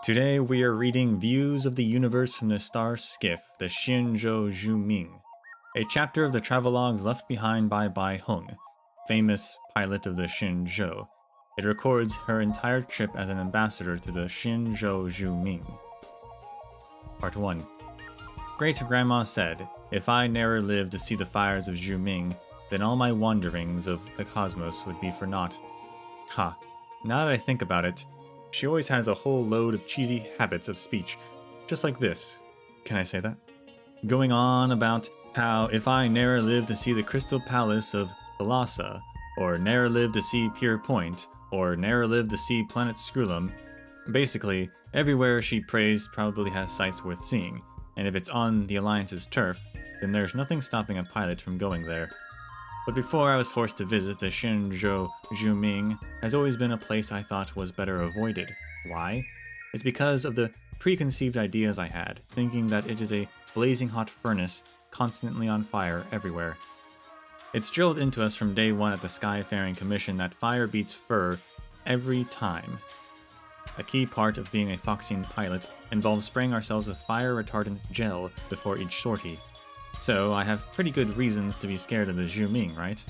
Today we are reading Views of the Universe from the Starskiff, the Xianzhou Zhuming, a chapter of the travelogues left behind by Baiheng, famous pilot of the Xianzhou. It records her entire trip as an ambassador to the Xianzhou Zhuming. Part 1. Great-grandma said, if I ne'er lived to see the fires of Zhuming, then all my wanderings of the cosmos would be for naught. Ha, now that I think about it, she always has a whole load of cheesy habits of speech, just like this. Can I say that? Going on about how if I ne'er lived to see the Crystal Palace of Thalassa, or ne'er lived to see Pier Point, or ne'er lived to see Planet Skrulum. Basically, everywhere she praised probably has sights worth seeing, and if it's on the Alliance's turf, then there's nothing stopping a pilot from going there. But before I was forced to visit, the Xianzhou Zhuming has always been a place I thought was better avoided. Why? It's because of the preconceived ideas I had, thinking that it is a blazing hot furnace constantly on fire everywhere. It's drilled into us from day one at the Skyfaring Commission that fire beats fur every time. A key part of being a Foxine pilot involves spraying ourselves with fire-retardant gel before each sortie. So I have pretty good reasons to be scared of the Zhuming, right?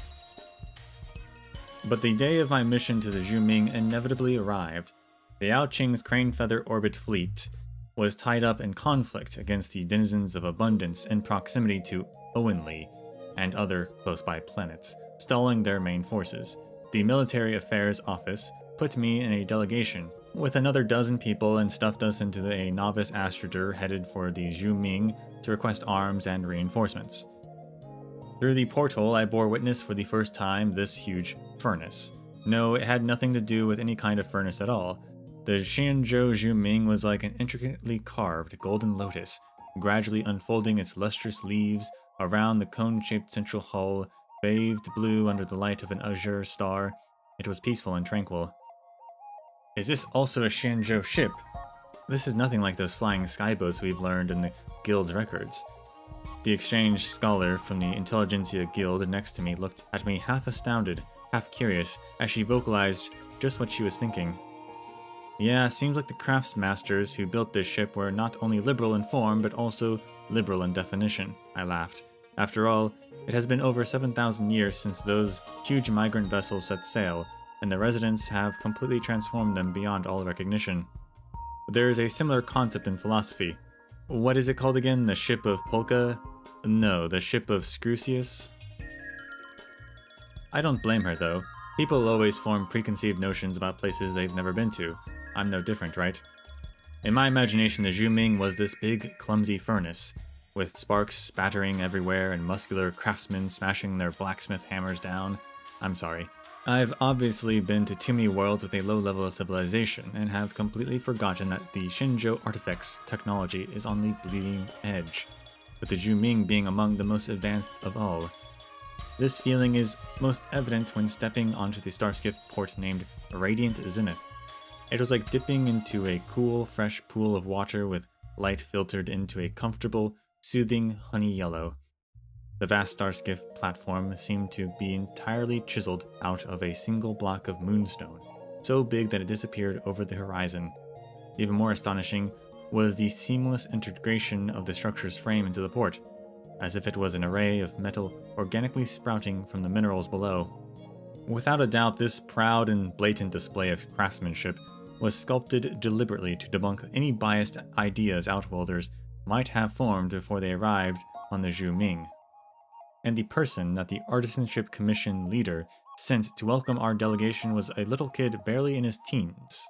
But the day of my mission to the Zhuming inevitably arrived. The Yao Qing's Crane Feather Orbit fleet was tied up in conflict against the denizens of abundance in proximity to Owenli and other close-by planets, stalling their main forces. The Military Affairs Office put me in a delegation with another dozen people and stuffed us into a novice astrogator headed for the Zhuming to request arms and reinforcements. Through the portal, I bore witness for the first time this huge furnace. No, it had nothing to do with any kind of furnace at all. The Xianzhou Zhuming was like an intricately carved golden lotus, gradually unfolding its lustrous leaves around the cone-shaped central hull, bathed blue under the light of an azure star. It was peaceful and tranquil. Is this also a Xianzhou ship? This is nothing like those flying skyboats we've learned in the Guild's records. The exchange scholar from the Intelligentsia Guild next to me looked at me half astounded, half curious, as she vocalized just what she was thinking. Yeah, seems like the craftsmasters who built this ship were not only liberal in form, but also liberal in definition, I laughed. After all, it has been over 7,000 years since those huge migrant vessels set sail, and the residents have completely transformed them beyond all recognition. There is a similar concept in philosophy. What is it called again? The ship of Polka? No, the ship of Scrucius? I don't blame her though. People always form preconceived notions about places they've never been to. I'm no different, right? In my imagination, the Zhuming was this big, clumsy furnace, with sparks spattering everywhere and muscular craftsmen smashing their blacksmith hammers down. I'm sorry. I've obviously been to too many worlds with a low level of civilization, and have completely forgotten that the Xianzhou artifacts technology is on the bleeding edge, with the Zhuming being among the most advanced of all. This feeling is most evident when stepping onto the Starskiff port named Radiant Zenith. It was like dipping into a cool, fresh pool of water with light filtered into a comfortable, soothing honey yellow. The vast Starskiff platform seemed to be entirely chiseled out of a single block of moonstone, so big that it disappeared over the horizon. Even more astonishing was the seamless integration of the structure's frame into the port, as if it was an array of metal organically sprouting from the minerals below. Without a doubt, this proud and blatant display of craftsmanship was sculpted deliberately to debunk any biased ideas Outworlders might have formed before they arrived on the Zhuming. And the person that the Artisanship Commission leader sent to welcome our delegation was a little kid barely in his teens.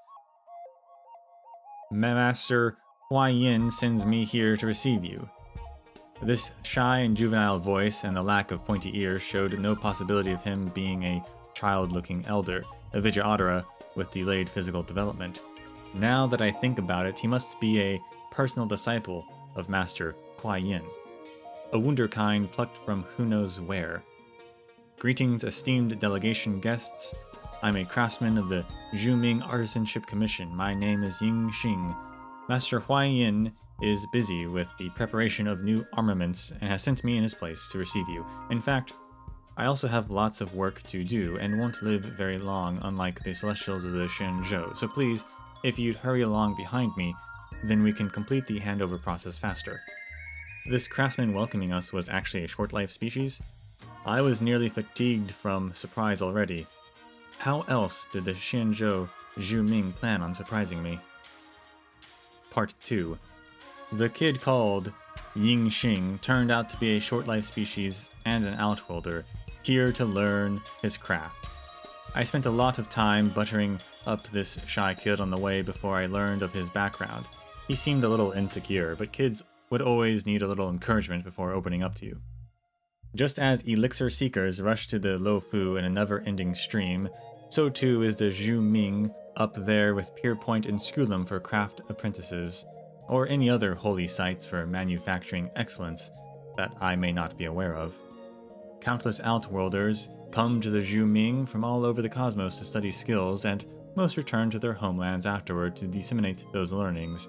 Master Huaiyin sends me here to receive you. This shy and juvenile voice and the lack of pointy ears showed no possibility of him being a child-looking elder, a Vijayattara with delayed physical development. Now that I think about it, he must be a personal disciple of Master Huaiyin. A wunderkind plucked from who knows where. Greetings, esteemed delegation guests. I'm a craftsman of the Zhuming Artisanship Commission. My name is Ying Xing. Master Huaiyin is busy with the preparation of new armaments and has sent me in his place to receive you. In fact, I also have lots of work to do and won't live very long, unlike the Celestials of the Xianzhou, so please if you'd hurry along behind me, then we can complete the handover process faster. This craftsman welcoming us was actually a short-life species? I was nearly fatigued from surprise already. How else did the Xianzhou Zhuming plan on surprising me? Part 2. The kid called Yingxing turned out to be a short-life species and an outworlder, here to learn his craft. I spent a lot of time buttering up this shy kid on the way before I learned of his background. He seemed a little insecure, but kids would always need a little encouragement before opening up to you. Just as elixir seekers rush to the Luofu in a never-ending stream, so too is the Zhuming up there with Pierpoint and Sculum for craft apprentices, or any other holy sites for manufacturing excellence that I may not be aware of. Countless outworlders come to the Zhuming from all over the cosmos to study skills, and most return to their homelands afterward to disseminate those learnings.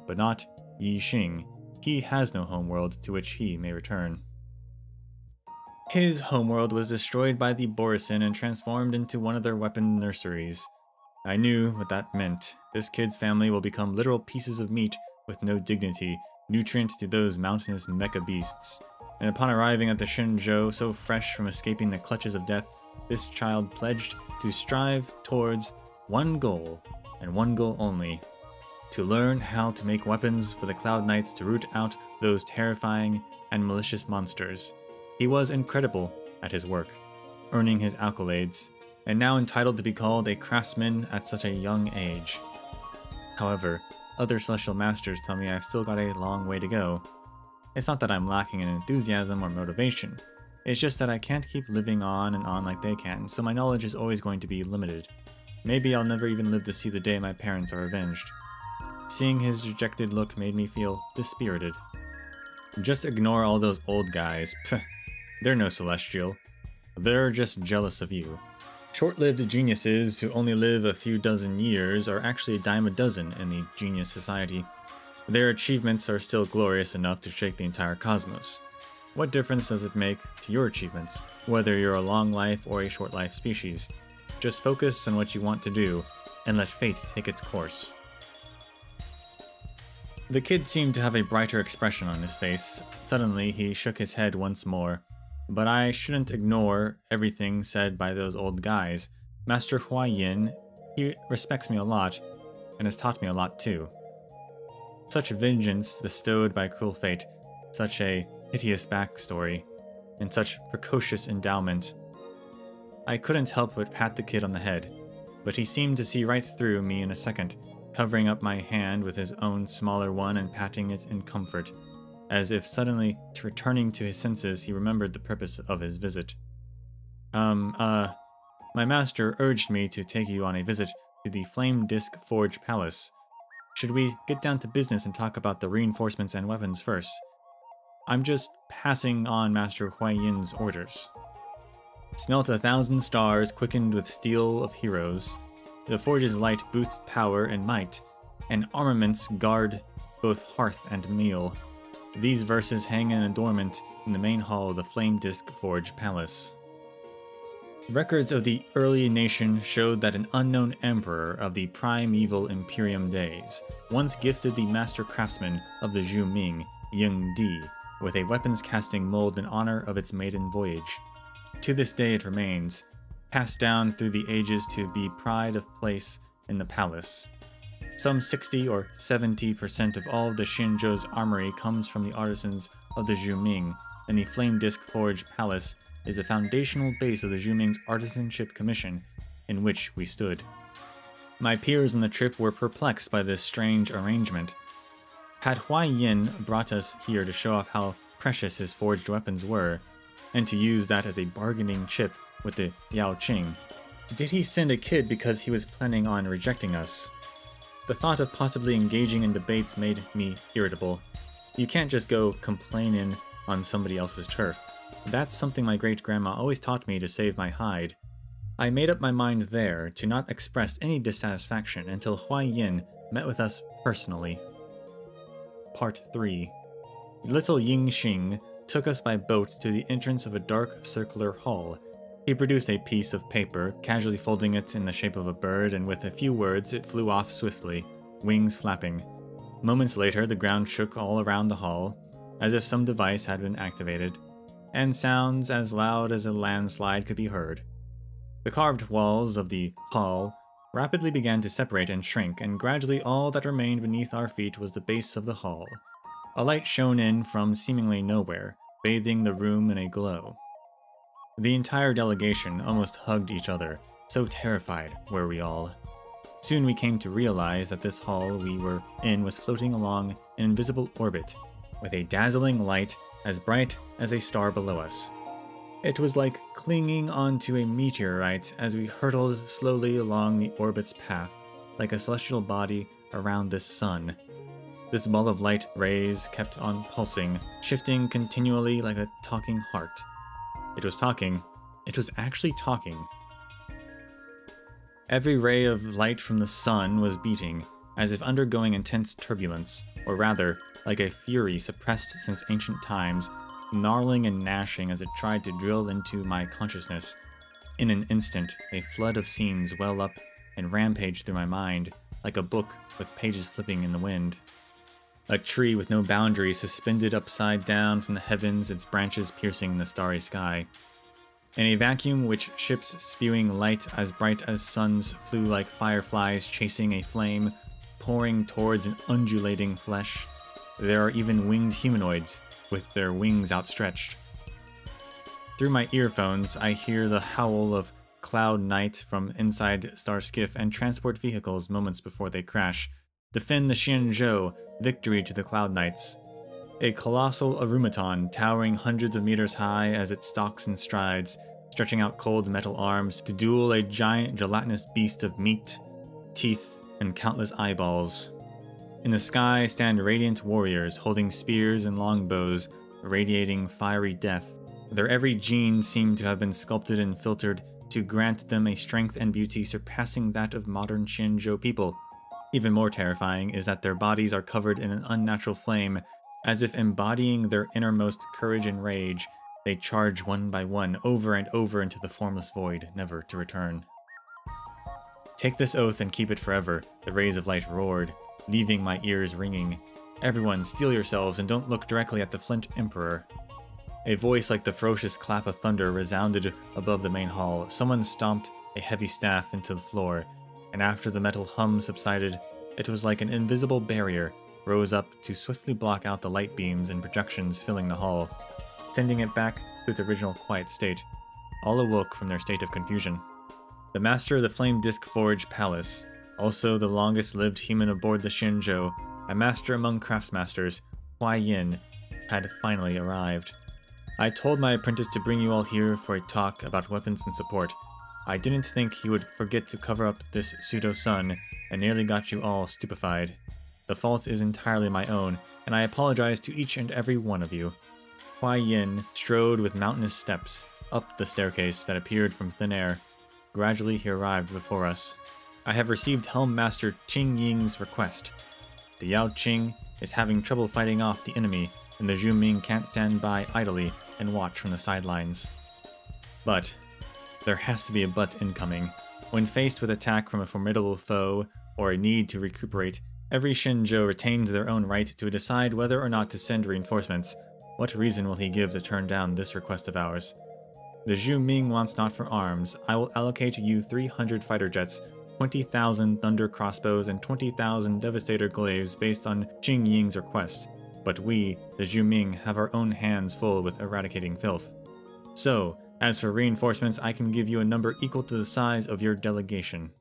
But not Yixing. He has no homeworld to which he may return. His homeworld was destroyed by the Borisin and transformed into one of their weapon nurseries. I knew what that meant. This kid's family will become literal pieces of meat with no dignity, nutrient to those mountainous mecha beasts. And upon arriving at the Xianzhou, so fresh from escaping the clutches of death, this child pledged to strive towards one goal, and one goal only: to learn how to make weapons for the Cloud Knights to root out those terrifying and malicious monsters. He was incredible at his work, earning his accolades, and now entitled to be called a craftsman at such a young age. However, other Celestial Masters tell me I've still got a long way to go. It's not that I'm lacking in enthusiasm or motivation. It's just that I can't keep living on and on like they can, so my knowledge is always going to be limited. Maybe I'll never even live to see the day my parents are avenged. Seeing his dejected look made me feel dispirited. Just ignore all those old guys. Pfft, they're no celestial. They're just jealous of you. Short-lived geniuses who only live a few dozen years are actually a dime a dozen in the genius society. Their achievements are still glorious enough to shake the entire cosmos. What difference does it make to your achievements, whether you're a long life or a short life species? Just focus on what you want to do, and let fate take its course. The kid seemed to have a brighter expression on his face. Suddenly, he shook his head once more. But I shouldn't ignore everything said by those old guys. Master Huayin, he respects me a lot, and has taught me a lot too. Such vengeance bestowed by cruel fate, such a piteous backstory, and such precocious endowment. I couldn't help but pat the kid on the head, but he seemed to see right through me in a second, covering up my hand with his own smaller one and patting it in comfort, as if suddenly returning to his senses he remembered the purpose of his visit. My master urged me to take you on a visit to the Flame Disc Forge Palace. Should we get down to business and talk about the reinforcements and weapons first? I'm just passing on Master Huayin's orders. Smelt 1,000 stars quickened with steel of heroes. The forge's light boosts power and might, and armaments guard both hearth and meal. These verses hang in adornment in the main hall of the Flame Disc Forge Palace. Records of the early nation showed that an unknown emperor of the primeval Imperium days once gifted the master craftsman of the Zhuming, Ying Di, with a weapons-casting mold in honor of its maiden voyage. To this day it remains, passed down through the ages to be pride of place in the palace. Some 60 or 70% of all of the Xianzhou's armory comes from the artisans of the Zhuming, and the Flame Disc Forge Palace is the foundational base of the Zhuming's Artisanship Commission, in which we stood. My peers on the trip were perplexed by this strange arrangement. Had Huayin brought us here to show off how precious his forged weapons were, and to use that as a bargaining chip with the Yao Qing? Did he send a kid because he was planning on rejecting us? The thought of possibly engaging in debates made me irritable. You can't just go complaining on somebody else's turf. That's something my great-grandma always taught me to save my hide. I made up my mind there to not express any dissatisfaction until Huayin met with us personally. Part 3. Little Yingxing took us by boat to the entrance of a dark circular hall. He produced a piece of paper, casually folding it in the shape of a bird, and with a few words it flew off swiftly, wings flapping. Moments later, the ground shook all around the hall, as if some device had been activated, and sounds as loud as a landslide could be heard. The carved walls of the hall rapidly began to separate and shrink, and gradually all that remained beneath our feet was the base of the hall. A light shone in from seemingly nowhere, bathing the room in a glow. The entire delegation almost hugged each other, so terrified were we all. Soon we came to realize that this hall we were in was floating along an invisible orbit, with a dazzling light as bright as a star below us. It was like clinging onto a meteorite as we hurtled slowly along the orbit's path, like a celestial body around this sun. This ball of light rays kept on pulsing, shifting continually like a talking heart. It was talking. It was actually talking. Every ray of light from the sun was beating, as if undergoing intense turbulence, or rather, like a fury suppressed since ancient times, gnarling and gnashing as it tried to drill into my consciousness. In an instant, a flood of scenes well up and rampage through my mind, like a book with pages flipping in the wind. A tree with no boundaries suspended upside down from the heavens, its branches piercing the starry sky. In a vacuum which ships spewing light as bright as suns flew like fireflies chasing a flame, pouring towards an undulating flesh. There are even winged humanoids, with their wings outstretched. Through my earphones, I hear the howl of Cloud Knight from inside Starskiff and transport vehicles moments before they crash. Defend the Xianzhou, victory to the Cloud Knights. A colossal automaton towering hundreds of meters high as it stalks and strides, stretching out cold metal arms to duel a giant gelatinous beast of meat, teeth, and countless eyeballs. In the sky stand radiant warriors holding spears and longbows, radiating fiery death. Their every gene seemed to have been sculpted and filtered to grant them a strength and beauty surpassing that of modern Xianzhou people. Even more terrifying is that their bodies are covered in an unnatural flame, as if embodying their innermost courage and rage. They charge one by one, over and over into the formless void, never to return. Take this oath and keep it forever, the rays of light roared, leaving my ears ringing. Everyone, steel yourselves and don't look directly at the Flint Emperor. A voice like the ferocious clap of thunder resounded above the main hall. Someone stomped a heavy staff into the floor, and after the metal hum subsided, it was like an invisible barrier rose up to swiftly block out the light beams and projections filling the hall, sending it back to its original quiet state. All awoke from their state of confusion. The master of the Flame Disc Forge Palace, also the longest-lived human aboard the Xianzhou, a master among craftsmasters, Huai Yin, had finally arrived. I told my apprentice to bring you all here for a talk about weapons and support. I didn't think he would forget to cover up this pseudo-sun, and nearly got you all stupefied. The fault is entirely my own, and I apologize to each and every one of you. Huai Yin strode with mountainous steps up the staircase that appeared from thin air. Gradually he arrived before us. I have received Helm Master Qing Ying's request. The Yao Qing is having trouble fighting off the enemy, and the Zhuming can't stand by idly and watch from the sidelines. But there has to be a but incoming. When faced with attack from a formidable foe, or a need to recuperate, every Xianzhou retains their own right to decide whether or not to send reinforcements. What reason will he give to turn down this request of ours? The Zhuming wants not for arms. I will allocate you 300 fighter jets, 20,000 thunder crossbows, and 20,000 devastator glaives based on Qing Ying's request. But we, the Zhuming, have our own hands full with eradicating filth. So, as for reinforcements, I can give you a number equal to the size of your delegation.